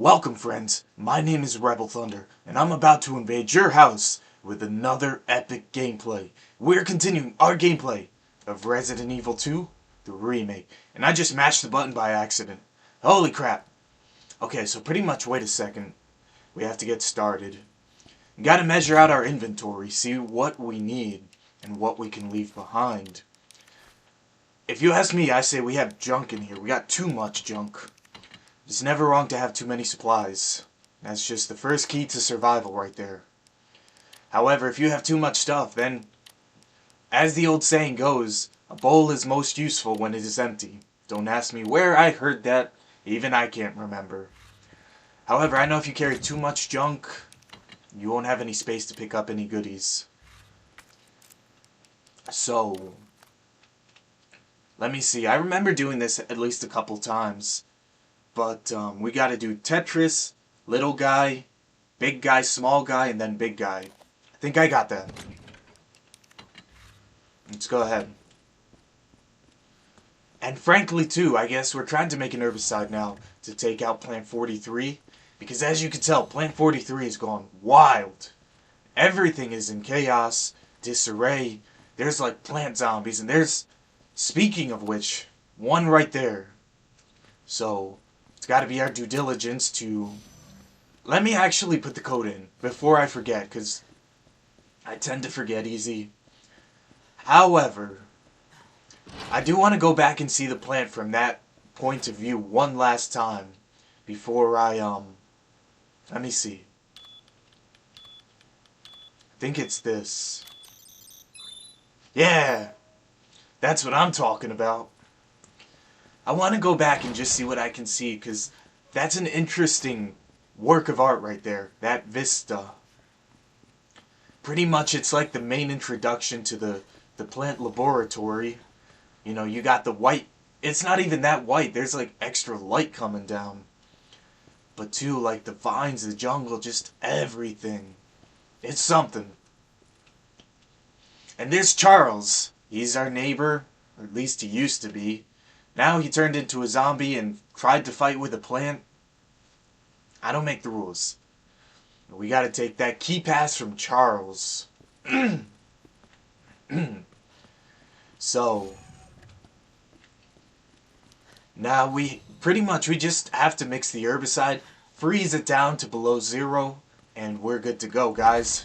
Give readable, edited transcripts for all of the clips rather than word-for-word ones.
Welcome, friends. My name is Rebel Thunder, and I'm about to invade your house with another epic gameplay. We're continuing our gameplay of Resident Evil 2, the remake. And I just mashed the button by accident. Holy crap. Okay, so pretty much, wait a second. We have to get started. We gotta measure out our inventory, see what we need, and what we can leave behind. If you ask me, I say we have junk in here. We got too much junk. It's never wrong to have too many supplies. That's just the first key to survival right there. However, if you have too much stuff, then, as the old saying goes, a bowl is most useful when it is empty. Don't ask me where I heard that, even I can't remember. However, I know if you carry too much junk, you won't have any space to pick up any goodies. So, let me see. I remember doing this at least a couple times. But we gotta do Tetris, little guy, big guy, small guy, and then big guy. I think I got that. Let's go ahead. And frankly too, I guess we're trying to make an herbicide now to take out Plant 43. Because as you can tell, Plant 43 is gone wild. Everything is in chaos, disarray. There's like plant zombies, and there's, speaking of which, one right there. So it's got to be our due diligence to... Let me actually put the code in before I forget, because I tend to forget easy. However, I do want to go back and see the plant from that point of view one last time before I, let me see. I think it's this. Yeah! That's what I'm talking about. I want to go back and just see what I can see, because that's an interesting work of art right there. That vista. Pretty much it's like the main introduction to the plant laboratory. You know, you got the white. It's not even that white. There's like extra light coming down. But too, like the vines, the jungle, just everything. It's something. And there's Charles. He's our neighbor, or at least he used to be. Now he turned into a zombie and tried to fight with a plant. I don't make the rules. We gotta take that key pass from Charles. So, now we just have to mix the herbicide, freeze it down to below 0, and we're good to go, guys.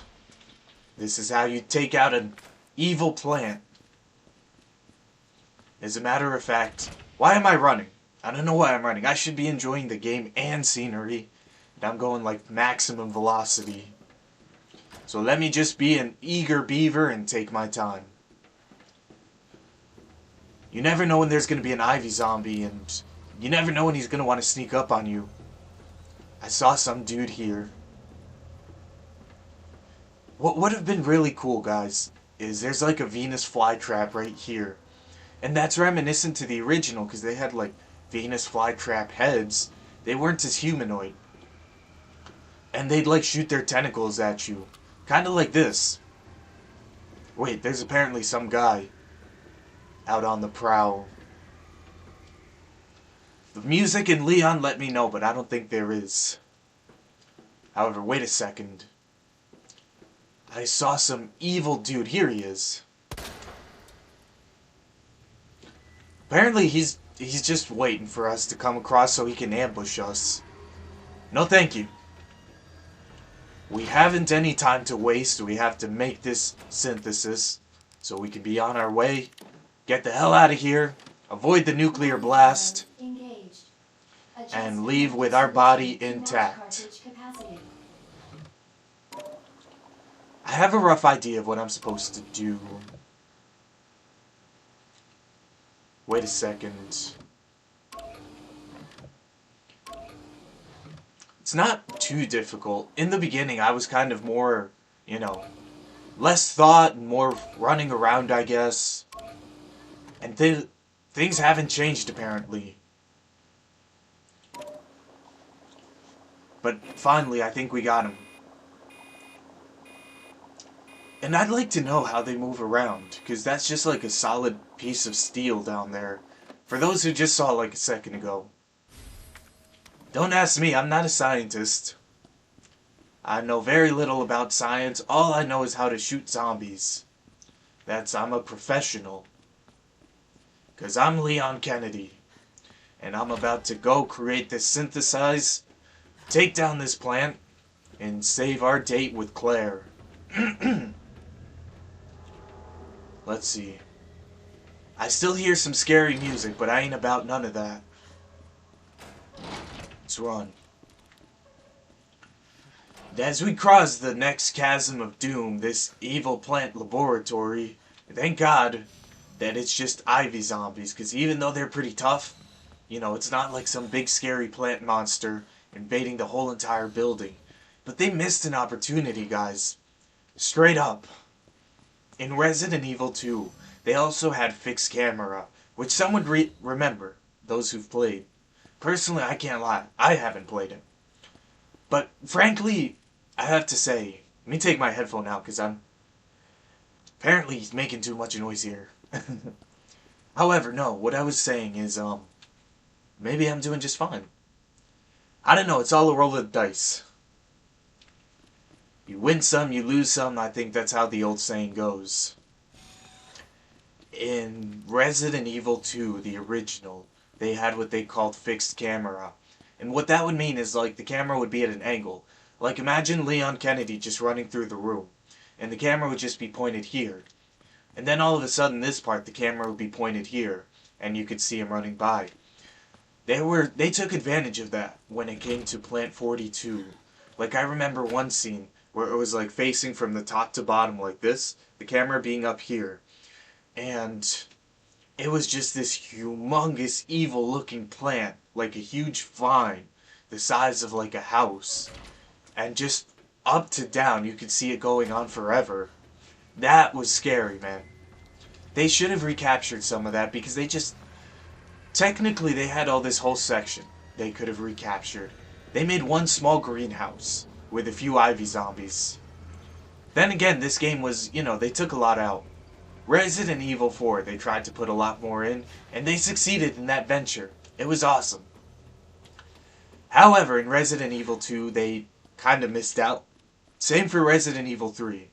This is how you take out an evil plant. As a matter of fact, why am I running? I don't know why I'm running. I should be enjoying the game and scenery. And I'm going like maximum velocity. So let me just be an eager beaver and take my time. You never know when there's going to be an Ivy zombie, and you never know when he's going to want to sneak up on you. I saw some dude here. What would have been really cool, guys, is there's like a Venus flytrap right here. And that's reminiscent to the original, because they had, like, Venus flytrap heads. They weren't as humanoid. And they'd, like, shoot their tentacles at you. Kind of like this. Wait, there's apparently some guy out on the prowl. The music in Leon let me know, but I don't think there is. However, wait a second. I saw some evil dude. Here he is. Apparently he's just waiting for us to come across so he can ambush us. No thank you. We haven't any time to waste. We have to make this synthesis so we can be on our way. Get the hell out of here. Avoid the nuclear blast. And leave with our body intact. I have a rough idea of what I'm supposed to do. Wait a second. It's not too difficult. In the beginning, I was kind of more, you know, less thought and more running around, I guess. And things haven't changed, apparently. But finally, I think we got him. And I'd like to know how they move around, because that's just like a solid piece of steel down there. For those who just saw it like a second ago. Don't ask me, I'm not a scientist. I know very little about science. All I know is how to shoot zombies. I'm a professional. Because I'm Leon Kennedy. And I'm about to go create this synthesize, take down this plant, and save our date with Claire. Let's see. I still hear some scary music, but I ain't about none of that. Let's run. As we cross the next chasm of doom, this evil plant laboratory, thank God that it's just Ivy zombies, because even though they're pretty tough, you know, it's not like some big scary plant monster invading the whole entire building. But they missed an opportunity, guys. Straight up. In Resident Evil 2, they also had fixed camera, which some would remember, those who've played. Personally, I can't lie, I haven't played it. But frankly, I have to say, let me take my headphone out because I'm apparently making too much noise here. However, no, what I was saying is, maybe I'm doing just fine. I don't know, it's all a roll of the dice. You win some, you lose some, I think that's how the old saying goes. In Resident Evil 2, the original, they had what they called fixed camera. And what that would mean is, like, the camera would be at an angle. Like, imagine Leon Kennedy just running through the room, and the camera would just be pointed here. And then all of a sudden, this part, the camera would be pointed here, and you could see him running by. They took advantage of that when it came to Plant 42. Like, I remember one scene where it was, like, facing from the top to bottom like this, the camera being up here. And it was just this humongous, evil-looking plant, like a huge vine, the size of, like, a house. And just up to down, you could see it going on forever. That was scary, man. They should have recaptured some of that because they just... Technically, they had all this whole section they could have recaptured. They made one small greenhouse with a few Ivy zombies. Then again, this game was, you know, they took a lot out. Resident Evil 4, they tried to put a lot more in, and they succeeded in that venture. It was awesome. However, in Resident Evil 2, they kind of missed out. Same for Resident Evil 3.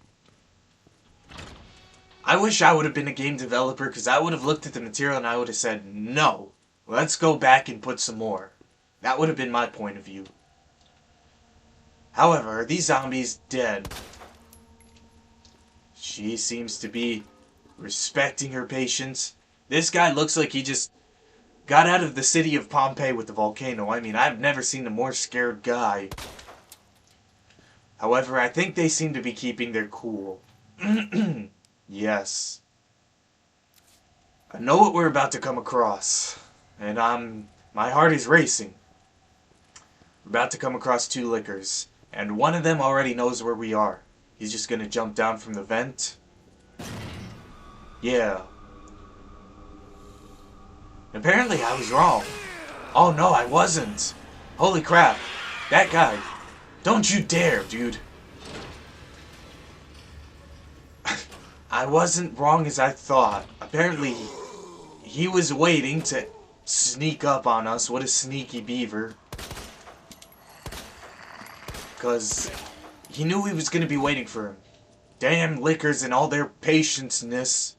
I wish I would have been a game developer because I would have looked at the material and I would have said, no, let's go back and put some more. That would have been my point of view. However, are these zombies dead? She seems to be respecting her patience. This guy looks like he just got out of the city of Pompeii with the volcano. I mean, I've never seen a more scared guy. However, I think they seem to be keeping their cool. Yes. I know what we're about to come across. And my heart is racing. We're about to come across two lickers. And one of them already knows where we are. He's just gonna jump down from the vent. Yeah. Apparently I was wrong. Oh no, I wasn't. Holy crap. That guy. Don't you dare, dude. I wasn't wrong as I thought. Apparently, he was waiting to sneak up on us. What a sneaky beaver. Because he knew he was going to be waiting for him. Damn lickers and all their patience-ness.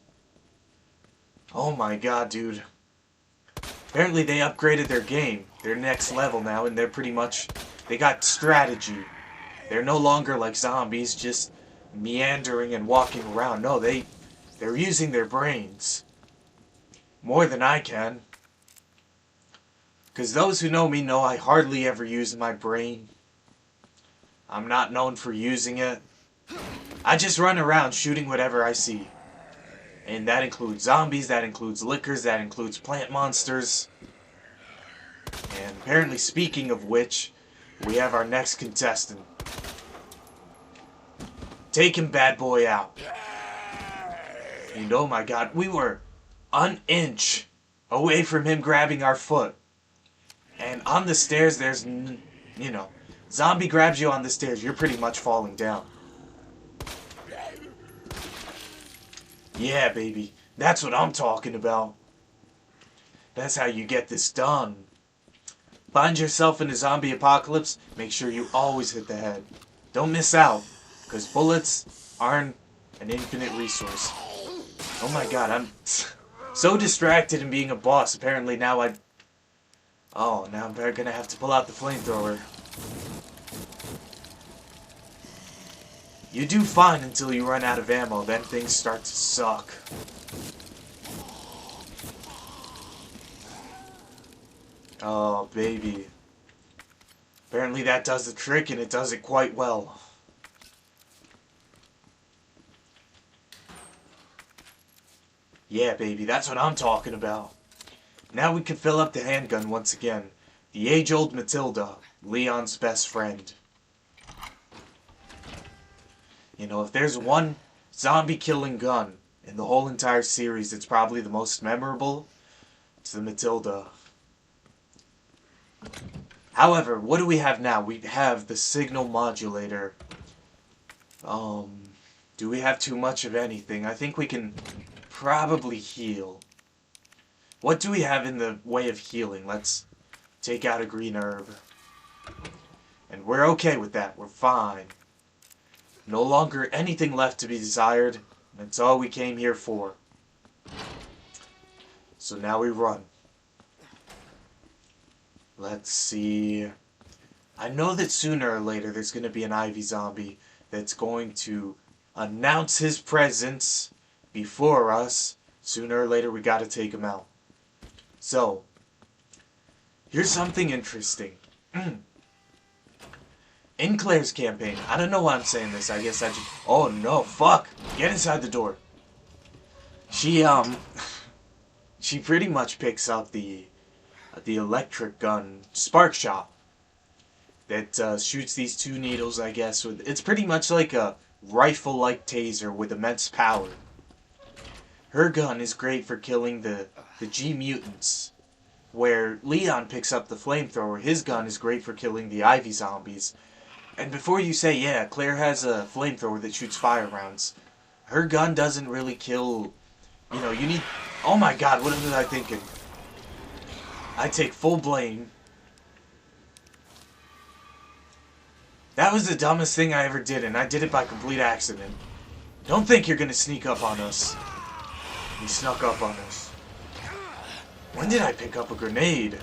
Oh my god, dude. Apparently they upgraded their game. They're next level now, and they're pretty much... They got strategy. They're no longer like zombies, just meandering and walking around. No, they're using their brains. More than I can. Because those who know me know I hardly ever use my brain. I'm not known for using it. I just run around shooting whatever I see. And that includes zombies, that includes lickers, that includes plant monsters. And apparently, speaking of which, we have our next contestant. Take him, bad boy, out. And oh my god, we were an inch away from him grabbing our foot. And on the stairs, there's, you know, zombie grabs you on the stairs, you're pretty much falling down. Yeah, baby, that's what I'm talking about. That's how you get this done. Find yourself in a zombie apocalypse, make sure you always hit the head. Don't miss out, because bullets aren't an infinite resource. Oh my god, I'm so distracted in being a boss. Apparently now oh, now I'm gonna have to pull out the flamethrower. You do fine until you run out of ammo, then things start to suck. Oh, baby. Apparently that does the trick, and it does it quite well. Yeah, baby, that's what I'm talking about. Now we can fill up the handgun once again. The age-old Matilda, Leon's best friend. You know, if there's one zombie-killing gun in the whole entire series that's probably the most memorable, it's the Matilda. However, what do we have now? We have the signal modulator. Do we have too much of anything? I think we can probably heal. What do we have in the way of healing? Let's take out a green herb. And we're okay with that. We're fine. No longer anything left to be desired. That's all we came here for. So now we run. Let's see. I know that sooner or later there's going to be an Ivy zombie that's going to announce his presence before us. Sooner or later we got to take him out. So, here's something interesting. In Claire's campaign, I don't know why I'm saying this. I guess I just... Oh no, fuck! Get inside the door. She pretty much picks up the electric gun spark shot that shoots these two needles, I guess. It's pretty much like a rifle-like taser with immense power. Her gun is great for killing the G mutants, where Leon picks up the flamethrower. His gun is great for killing the Ivy zombies. And before you say, yeah, Claire has a flamethrower that shoots fire rounds, her gun doesn't really kill, you know, you need... Oh my god, what was I thinking? I take full blame. That was the dumbest thing I ever did, and I did it by complete accident. Don't think you're gonna sneak up on us. He snuck up on us. When did I pick up a grenade?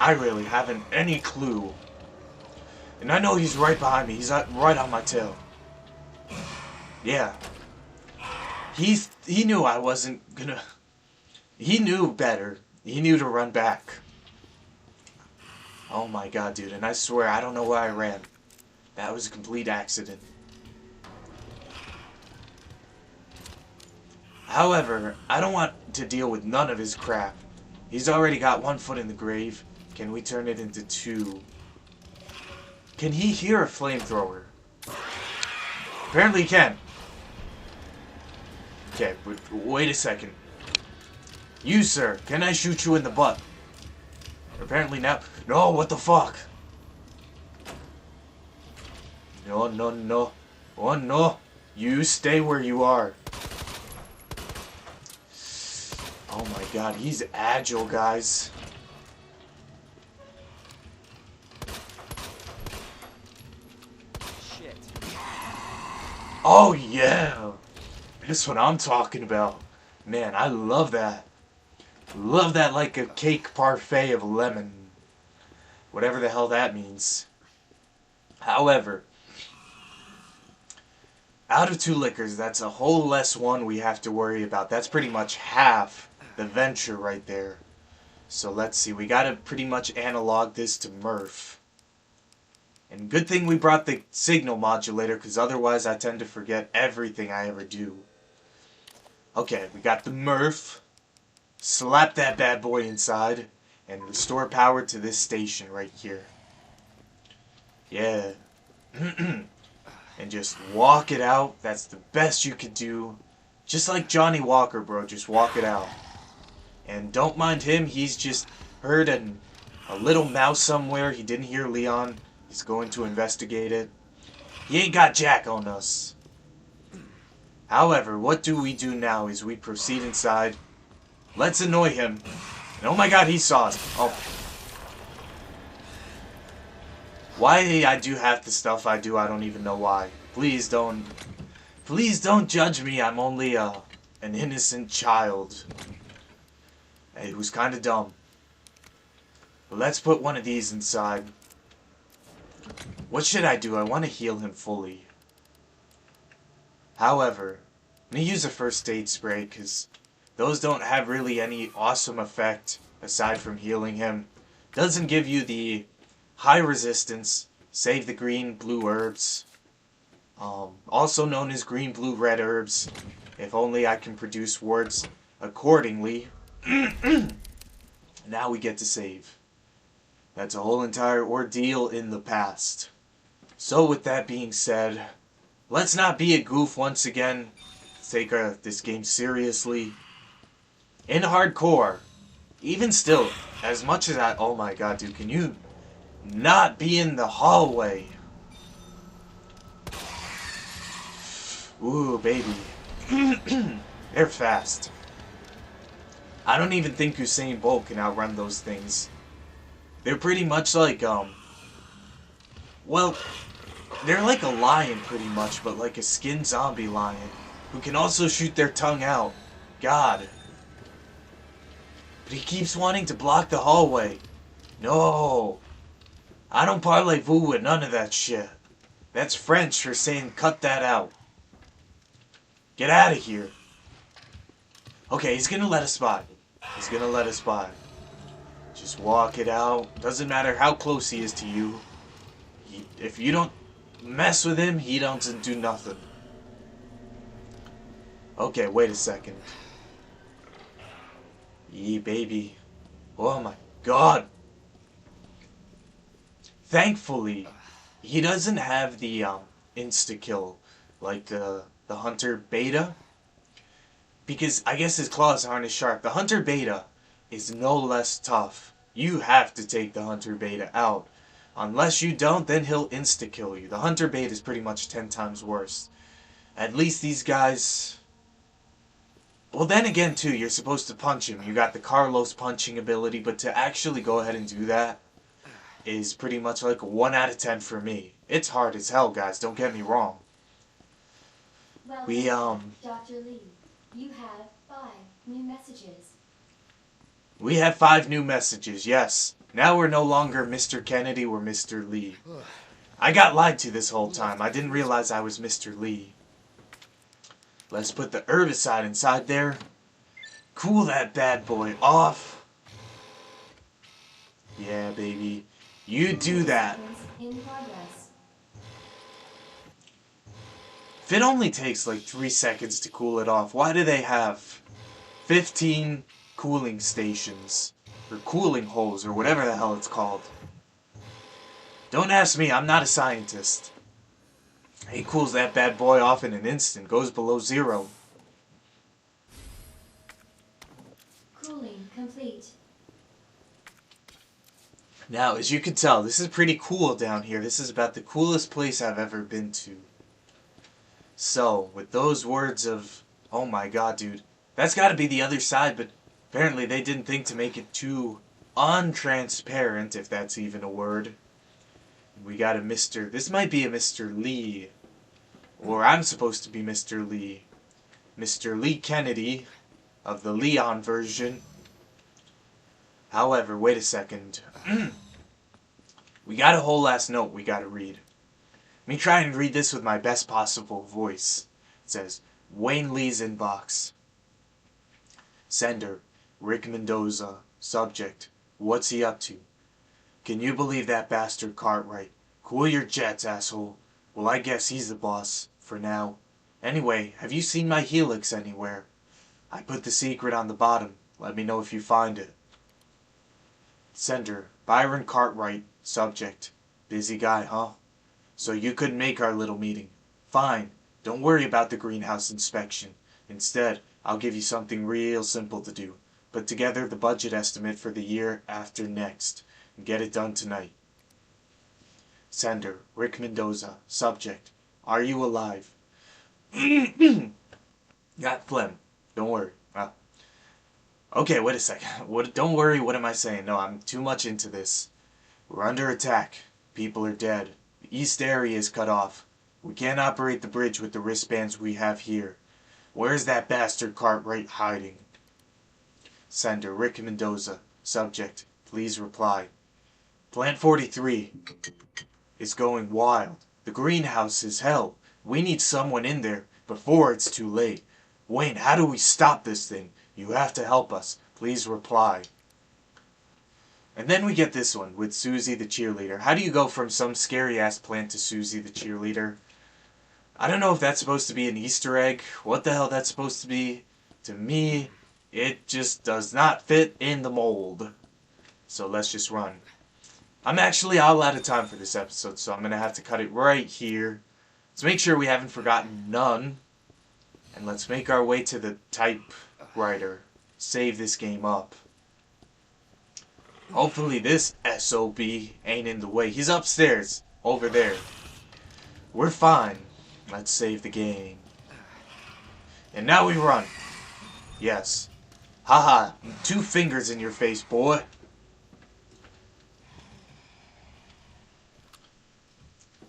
I really haven't any clue. And I know he's right behind me. He's right on my tail. Yeah. He knew I wasn't gonna... He knew better. He knew to run back. Oh my god, dude. And I swear, I don't know where I ran. That was a complete accident. However, I don't want to deal with none of his crap. He's already got 1 foot in the grave. Can we turn it into 2? Can he hear a flamethrower? Apparently he can. Okay, wait a second. You, sir, can I shoot you in the butt? Apparently now... No, what the fuck? No, no, no. Oh, no. You stay where you are. Oh my god, he's agile, guys. Shit. Oh yeah! That's what I'm talking about. Man, I love that. Love that like a cake parfait of lemon. Whatever the hell that means. However, out of 2 liquors, that's a whole less one we have to worry about. That's pretty much half the venture right there. So let's see, we gotta pretty much analog this to Murph. And good thing we brought the signal modulator, because otherwise I tend to forget everything I ever do. Okay, we got the Murph. Slap that bad boy inside, and restore power to this station right here. Yeah. And just walk it out. That's the best you could do. Just like Johnny Walker, bro. Just walk it out. And don't mind him. He's just heard a little mouse somewhere. He didn't hear Leon. He's going to investigate it. He ain't got Jack on us. However, what do we do now is we proceed inside. Let's annoy him. And oh my god, he saw us. Oh. Why I do half the stuff I do, I don't even know why. Please don't judge me. I'm only an innocent child. Hey, who's kind of dumb. But let's put one of these inside. What should I do? I want to heal him fully. However, I'm going to use a first aid spray because those don't have really any awesome effect aside from healing him. Doesn't give you the high resistance. Save the green, blue herbs. Also known as green, blue, red herbs. If only I can produce words accordingly. Now we get to save. That's a whole entire ordeal in the past. So with that being said, let's not be a goof once again. Let's take this game seriously. In hardcore. Even still, as much as I... Oh my god, dude, can you not be in the hallway? Ooh, baby. They're fast. I don't even think Usain Bolt can outrun those things. They're pretty much like, well, they're like a lion pretty much, but like a skinned zombie lion, who can also shoot their tongue out. God. But he keeps wanting to block the hallway. No. I don't parlez-vous with none of that shit. That's French for saying cut that out. Get out of here. Okay, he's gonna let us by. He's gonna let us by. Just walk it out. Doesn't matter how close he is to you. If you don't mess with him, he doesn't do nothing. Okay, wait a second. Yee, baby. Oh my god. Thankfully, he doesn't have the insta-kill like the Hunter Beta. Because I guess his claws aren't as sharp. The Hunter Beta is no less tough. You have to take the Hunter Beta out. Unless you don't, then he'll insta-kill you. The Hunter Beta is pretty much 10 times worse. At least these guys... Well, then again, too, you're supposed to punch him. You got the Carlos punching ability, but to actually go ahead and do that is pretty much like a 1 out of 10 for me. It's hard as hell, guys. Don't get me wrong. Well, Dr. Lee, you have 5 new messages. We have 5 new messages, yes. Now we're no longer Mr. Kennedy, we're Mr. Lee. I got lied to this whole time. I didn't realize I was Mr. Lee. Let's put the herbicide inside there. Cool that bad boy off. Yeah, baby. You do that. In progress. If it only takes like 3 seconds to cool it off, why do they have 15 cooling stations? Or cooling holes, or whatever the hell it's called. Don't ask me, I'm not a scientist. He cools that bad boy off in an instant, goes below 0. Cooling complete. Now, as you can tell, this is pretty cool down here. This is about the coolest place I've ever been to. So, with those words of, oh my god, dude, that's gotta be the other side, but apparently they didn't think to make it too untransparent, if that's even a word. We got a Mr. This might be a Mr. Lee. Or I'm supposed to be Mr. Lee. Mr. Lee Kennedy of the Leon version. However, wait a second. We got a whole last note we gotta read. Let me try and read this with my best possible voice. It says, Wayne Lee's inbox. Sender, Rick Mendoza. Subject, what's he up to? Can you believe that bastard Cartwright? Cool your jets, asshole. Well, I guess he's the boss, for now. Anyway, have you seen my helix anywhere? I put the secret on the bottom. Let me know if you find it. Sender, Byron Cartwright. Subject, busy guy, huh? So you couldn't make our little meeting. Fine, don't worry about the greenhouse inspection. Instead, I'll give you something real simple to do. Put together the budget estimate for the year after next, and get it done tonight. Sender, Rick Mendoza. Subject, are you alive? Got phlegm. Don't worry. Okay, wait a second. Don't worry, what am I saying? No, I'm too much into this. We're under attack. people are dead. The east area is cut off. We can't operate the bridge with the wristbands we have here. Where's that bastard Cartwright hiding? Sender, Rick Mendoza. Subject, please reply. Plant 43 is going wild. The greenhouse is hell. We need someone in there before it's too late. Wayne, how do we stop this thing? You have to help us. Please reply. And then we get this one with Susie the cheerleader. How do you go from some scary ass plant to Susie the cheerleader? I don't know if that's supposed to be an Easter egg. What the hell that's supposed to be? To me, it just does not fit in the mold. So let's just run. I'm actually all out of time for this episode, so I'm going to have to cut it right here. Let's make sure we haven't forgotten none. And let's make our way to the typewriter. Save this game up. Hopefully this SOB ain't in the way. He's upstairs. Over there. We're fine. Let's save the game. And now we run. Yes. Haha. 2 fingers in your face, boy.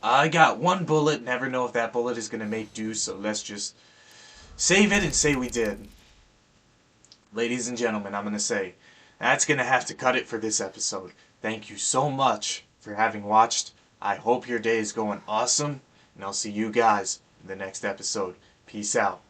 I got 1 bullet. Never know if that bullet is going to make do, so let's just save it and say we did. Ladies and gentlemen, I'm going to say that's going to have to cut it for this episode. Thank you so much for having watched. I hope your day is going awesome, and I'll see you guys in the next episode. Peace out.